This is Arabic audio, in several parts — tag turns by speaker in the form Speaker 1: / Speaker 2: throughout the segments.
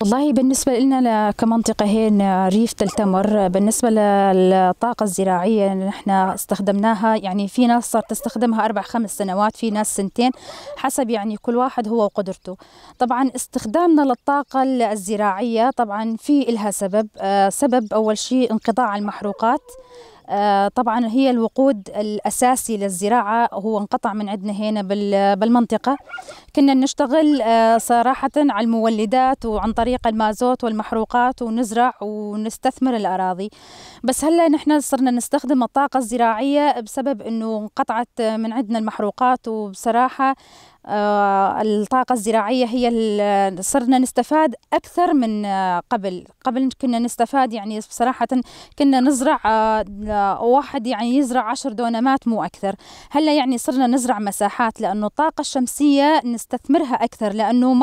Speaker 1: والله بالنسبة لنا كمنطقة هنا ريف تل تمر، بالنسبة للطاقة الزراعية نحن استخدمناها، يعني في ناس صارت تستخدمها 4-5 سنوات، في ناس سنتين، حسب يعني كل واحد هو وقدرته. طبعا استخدامنا للطاقة الزراعية طبعا في إلها سبب أول شيء انقطاع المحروقات. طبعا هي الوقود الأساسي للزراعة هو انقطع من عندنا هنا بالمنطقة. كنا نشتغل صراحة على المولدات وعن طريق المازوت والمحروقات ونزرع ونستثمر الأراضي، بس هلا نحن صرنا نستخدم الطاقة الزراعية بسبب أنه انقطعت من عندنا المحروقات. وبصراحة الطاقة الزراعية هي صرنا نستفاد أكثر من قبل كنا نستفاد يعني بصراحة كنا نزرع واحد يعني يزرع 10 دونمات مو أكثر. هلا يعني صرنا نزرع مساحات، لأنه الطاقة الشمسية نستثمرها أكثر، لأنه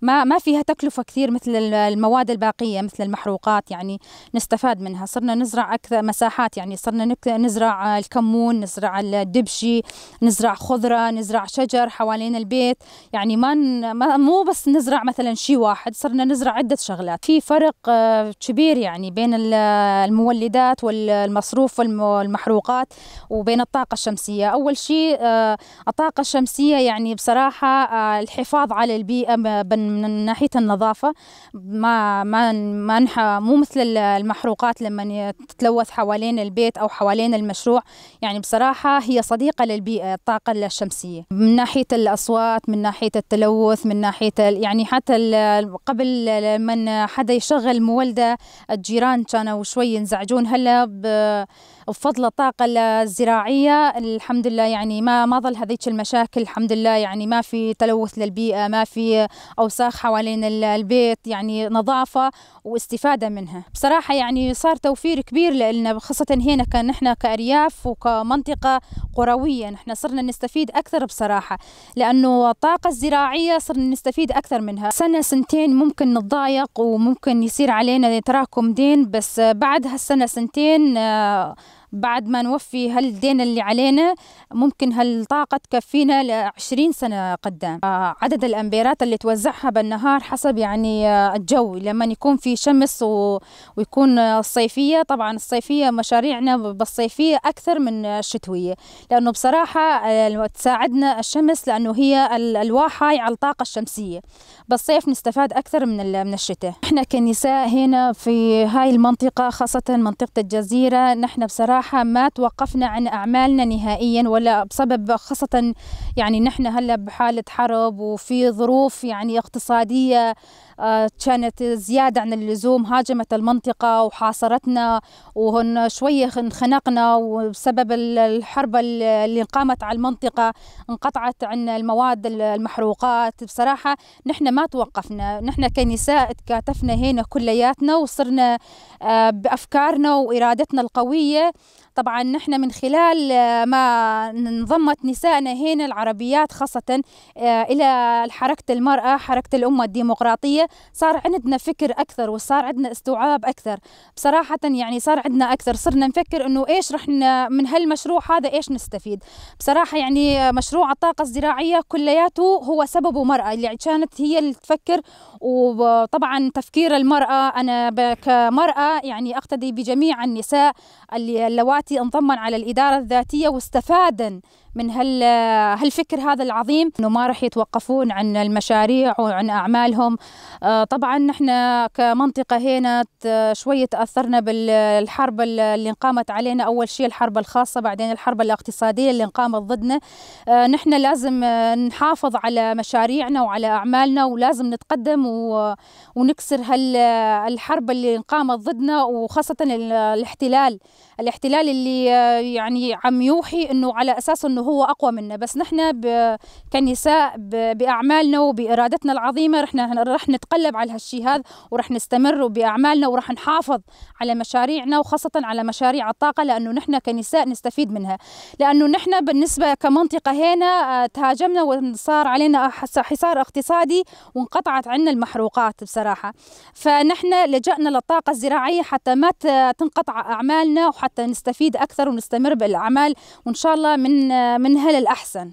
Speaker 1: ما فيها تكلفة كثير مثل المواد الباقية مثل المحروقات، يعني نستفاد منها. صرنا نزرع أكثر مساحات، يعني صرنا نزرع الكمون، نزرع الدبشي، نزرع خضرة، نزرع شجر حوالين البيت، يعني مو بس نزرع مثلا شيء واحد، صرنا نزرع عدة شغلات. في فرق كبير يعني بين المولدات والمصروف والمحروقات وبين الطاقة الشمسية. أول شيء الطاقة الشمسية يعني بصراحة الحفاظ على البيئة من ناحية النظافة، مو مثل المحروقات لما تتلوث حوالين البيت أو حوالين المشروع. يعني بصراحة هي صديقة للبيئة الطاقة الشمسية، من ناحية الأصوات، من ناحية التلوث، من ناحية يعني حتى قبل من حدا يشغل مولدة الجيران كانوا شوي ينزعجون. هلا بفضل الطاقة الزراعية الحمد لله يعني ما ظل هذيك المشاكل، الحمد لله يعني ما في تلوث للبيئة، ما في أوساخ حوالين البيت، يعني نظافة واستفادة منها. بصراحة يعني صار توفير كبير لنا، خاصة هنا كان نحن كأرياف وكمنطقة قروية نحن صرنا نستفيد أكثر بصراحة، لأنه الطاقة الزراعية صرنا نستفيد أكثر منها. سنة سنتين ممكن نتضايق وممكن يصير علينا تراكم دين، بس بعد هالسنة سنتين بعد ما نوفي هالدين اللي علينا ممكن هالطاقة تكفينا ل20 سنة قدام. عدد الأمبيرات اللي توزعها بالنهار حسب يعني الجو، لما يكون في شمس ويكون الصيفية، طبعا الصيفية مشاريعنا بالصيفية أكثر من الشتوية، لأنه بصراحة تساعدنا الشمس، لأنه هي الواحة على الطاقة الشمسية. بالصيف نستفاد أكثر من الشتاء. إحنا كنساء هنا في هاي المنطقة، خاصة منطقة الجزيرة، نحن بصراحة ما توقفنا عن أعمالنا نهائيا، ولا بسبب خاصة يعني نحن هلا بحالة حرب وفي ظروف يعني اقتصادية كانت زيادة عن اللزوم، هاجمت المنطقة وحاصرتنا، وهن شوية انخنقنا، وبسبب الحرب اللي قامت على المنطقة انقطعت عنا المواد المحروقات. بصراحة نحن ما توقفنا، نحن كنساء تكاتفنا هنا كلياتنا، وصرنا بأفكارنا وإرادتنا القوية. طبعا نحن من خلال ما انضمت نسائنا هنا العربيات خاصة إلى حركة المرأة، حركة الأمة الديمقراطية، صار عندنا فكر أكثر وصار عندنا استوعاب أكثر. بصراحة يعني صار عندنا أكثر، صرنا نفكر إنه إيش رح من هالمشروع هذا إيش نستفيد. بصراحة يعني مشروع الطاقة الزراعية كلياته هو سببه مرأة اللي كانت هي اللي تفكر. وطبعا تفكير المرأة، أنا كمرأة يعني أقتدي بجميع النساء اللواتي انضمن على الإدارة الذاتية واستفادن من هالفكر هذا العظيم، انه ما راح يتوقفون عن المشاريع وعن اعمالهم. طبعا نحن كمنطقه هنا شويه تاثرنا بالحرب اللي انقامت علينا، اول شيء الحرب الخاصه، بعدين الحرب الاقتصاديه اللي انقامت ضدنا. نحن لازم نحافظ على مشاريعنا وعلى اعمالنا، ولازم نتقدم ونكسر الحرب اللي انقامت ضدنا، وخاصه الاحتلال الاحتلال اللي يعني عم يوحي انه على اساس انه هو اقوى منا، بس نحن كنساء باعمالنا وبارادتنا العظيمه رح نتقلب على هالشيء هذا، ورح نستمر باعمالنا، ورح نحافظ على مشاريعنا وخاصه على مشاريع الطاقه، لانه نحن كنساء نستفيد منها. لانه نحن بالنسبه كمنطقه هنا تهاجمنا وصار علينا حصار اقتصادي وانقطعت عنا المحروقات بصراحه، فنحن لجأنا للطاقه الزراعيه حتى ما تنقطع اعمالنا، وحتى نستفيد اكثر ونستمر بالاعمال، وان شاء الله منها للاحسن.